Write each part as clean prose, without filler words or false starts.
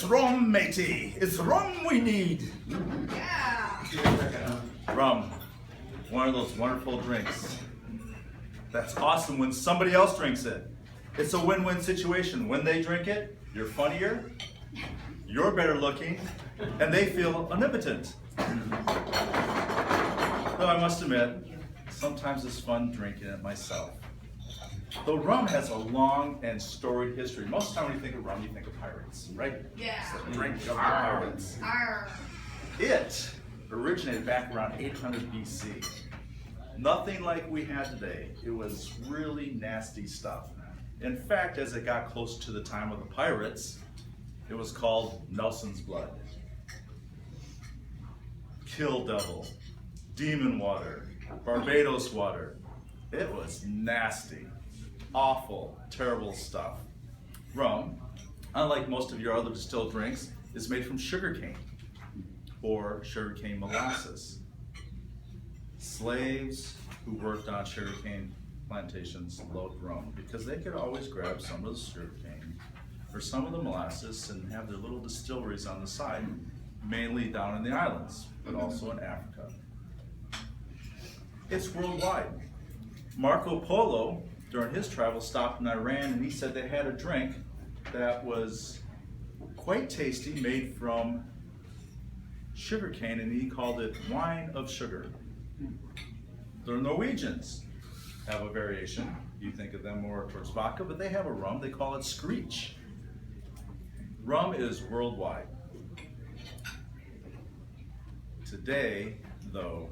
rum, matey. It's rum we need. Yeah. Rum, one of those wonderful drinks. That's awesome when somebody else drinks it. It's a win-win situation. When they drink it, you're funnier, you're better looking, and they feel omnipotent. Though I must admit, sometimes it's fun drinking it myself. Though rum has a long and storied history. Most of the time when you think of rum, you think of pirates, right? Yeah. It's the drink of the pirates. Arr. It originated back around 800 BC. Nothing like we have today. It was really nasty stuff. In fact, as it got close to the time of the pirates, it was called Nelson's Blood, Kill Devil, Demon Water, Barbados Water. It was nasty, awful, terrible stuff. Rum, unlike most of your other distilled drinks, is made from sugarcane or sugarcane molasses. Slaves who worked on sugarcane plantations loved rum because they could always grab some of the sugarcane or some of the molasses and have their little distilleries on the side, mainly down in the islands, but also in Africa. It's worldwide. Marco Polo, during his travels, stopped in Iran and he said they had a drink that was quite tasty, made from sugarcane, and he called it wine of sugar. The Norwegians have a variation. You think of them more towards vodka, but they have a rum. They call it screech. Rum is worldwide. Today, though,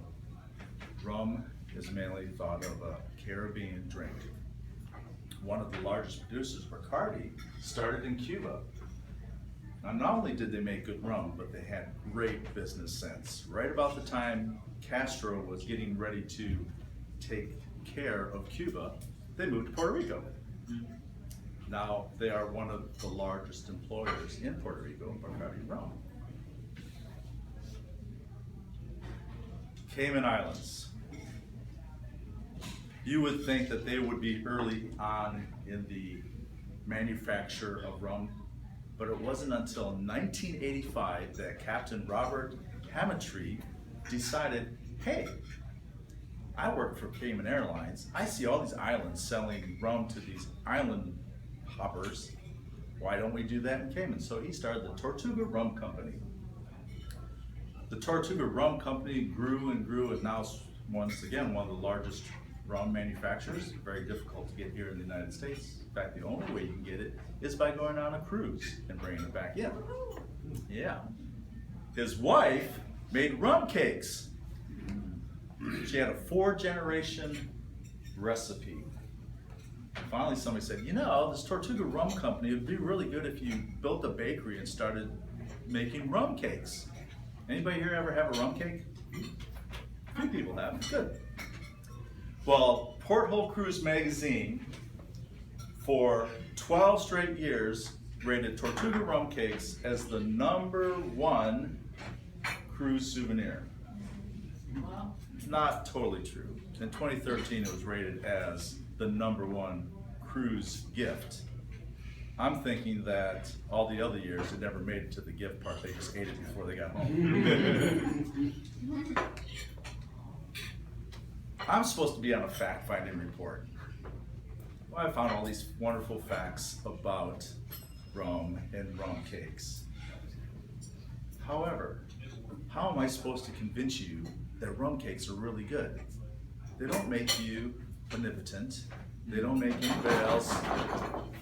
rum is mainly thought of a Caribbean drink. One of the largest producers, Bacardi, started in Cuba. Now, not only did they make good rum, but they had great business sense. Right about the time Castro was getting ready to take care of Cuba, they moved to Puerto Rico. Now they are one of the largest employers in Puerto Rico, Bacardi rum. Cayman Islands. You would think that they would be early on in the manufacture of rum, but it wasn't until 1985 that Captain Robert Hammondtree decided, hey, I work for Cayman Airlines. I see all these islands selling rum to these island hoppers. Why don't we do that in Cayman? So he started the Tortuga Rum Company. The Tortuga Rum Company grew and grew, and now is once again one of the largest rum manufacturers. Very difficult to get here in the United States. In fact, the only way you can get it is by going on a cruise and bringing it back in. Yeah. His wife made rum cakes. She had a 4-generation recipe. Finally, somebody said, you know, this Tortuga Rum Company, it would be really good if you built a bakery and started making rum cakes. Anybody here ever have a rum cake? A few people have. Good. Well, Porthole Cruise magazine, for 12 straight years, rated Tortuga rum cakes as the #1 cruise souvenir. Not totally true. In 2013, it was rated as the #1 cruise gift. I'm thinking that all the other years it never made it to the gift part. They just ate it before they got home. I'm supposed to be on a fact-finding report. Well, I found all these wonderful facts about rum and rum cakes. However, how am I supposed to convince you that rum cakes are really good? They don't make you omnipotent. They don't make anybody else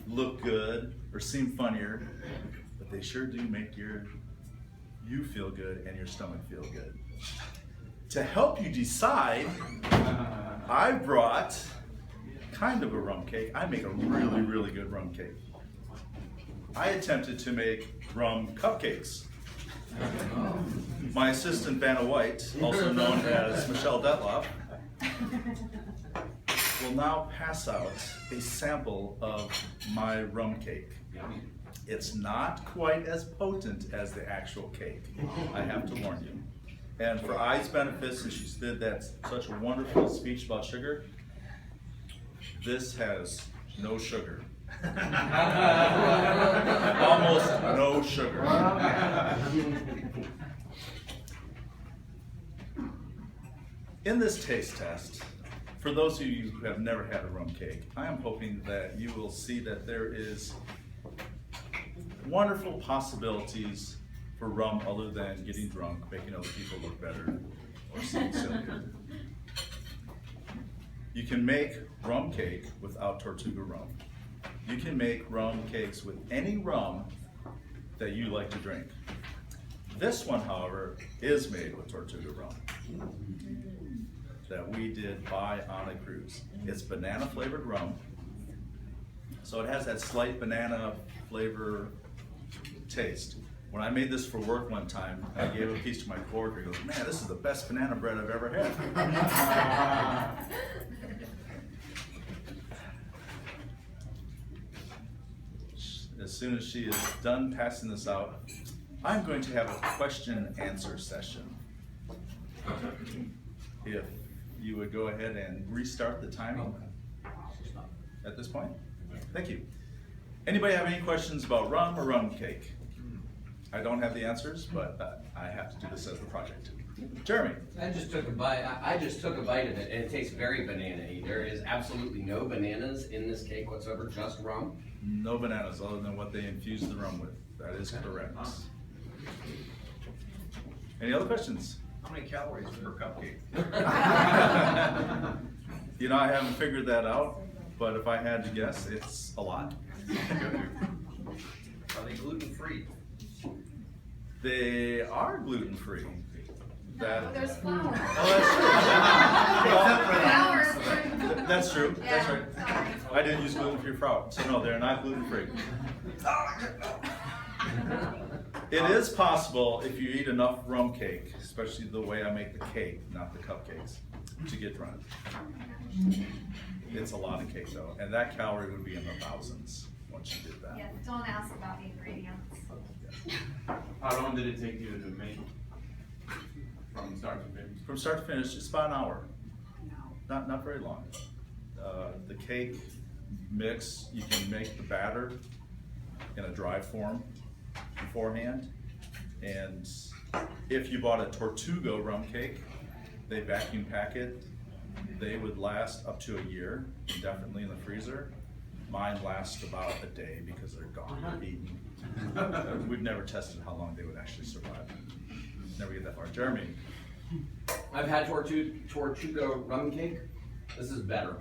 look good or seem funnier, but they sure do make you feel good and your stomach feel good. To help you decide, I brought kind of a rum cake. I make a really, really good rum cake. I attempted to make rum cupcakes. My assistant, Vanna White, also known as Michelle Detloff, will now pass out a sample of my rum cake. It's not quite as potent as the actual cake, I have to warn you. And for I's benefit, since she did that such a wonderful speech about sugar, this has no sugar. Almost no sugar. In this taste test, for those of you who have never had a rum cake, I am hoping that you will see that there is wonderful possibilities for rum other than getting drunk, making other people look better, or something sillier. You can make rum cake without Tortuga rum. You can make rum cakes with any rum that you like to drink. This one, however, is made with Tortuga rum that we did buy on a cruise. It's banana flavored rum. So it has that slight banana flavor taste. When I made this for work one time, I gave a piece to my coworker. He goes, "Man, this is the best banana bread I've ever had." As soon as she is done passing this out, I'm going to have a question and answer session. If you would go ahead and restart the timing at this point. Thank you. Anybody have any questions about rum or rum cake? I don't have the answers, but I have to do this as a project. Jeremy. I just took a bite. I just took a bite of it, and it tastes very banana-y. There is absolutely no bananas in this cake whatsoever, just rum. No bananas other than what they infuse the rum with. That is correct. Any other questions? How many calories per cupcake? You know, I haven't figured that out, but if I had to guess, it's a lot. Are they gluten-free? They are gluten-free. No, there's flour. That's true. That's Yeah, right. sorry. I didn't use gluten-free flour, so no, they're not gluten-free. It is possible if you eat enough rum cake, especially the way I make the cake, not the cupcakes, to get drunk. It's a lot of cake though, and that calorie would be in the thousands once you did that. Yeah, don't ask about the ingredients. How long did it take you to make from start to finish? From start to finish, it's about an hour. Not very long. The cake mix, you can make the batter in a dry form beforehand. And if you bought a Tortuga rum cake, they vacuum pack it. They would last up to a year, indefinitely in the freezer. Mine lasts about a day because they're gone, eaten. We've never tested how long they would actually survive. Never get that far. Jeremy. I've had Tortuga rum cake. This is better.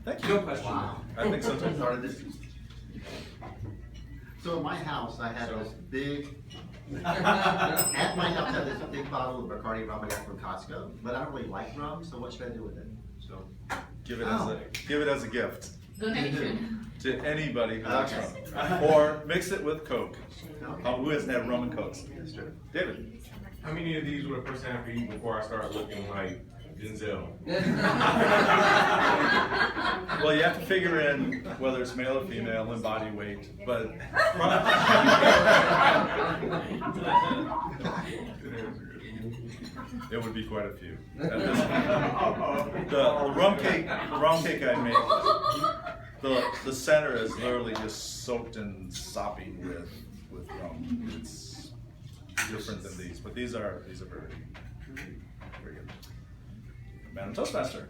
Thank you. No question. Wow. I think so too. Started this. So in my house, I had this big, at my house, I had this big bottle of Bacardi rum I got from Costco, but I don't really like rum, so what should I do with it? So. Give it as a gift Donation. to anybody who likes Okay. rum. Or mix it with Coke. Okay. Who hasn't had rum and Cokes? That's true. David. How many of these would a person have to eat before I start looking like Denzel? Well, you have to figure in whether it's male or female and body weight, but. It would be quite a few. At this point. The rum cake I make, the center is literally just soaked and sopping with rum. It's different than these, but these are very good. Madam Toastmaster.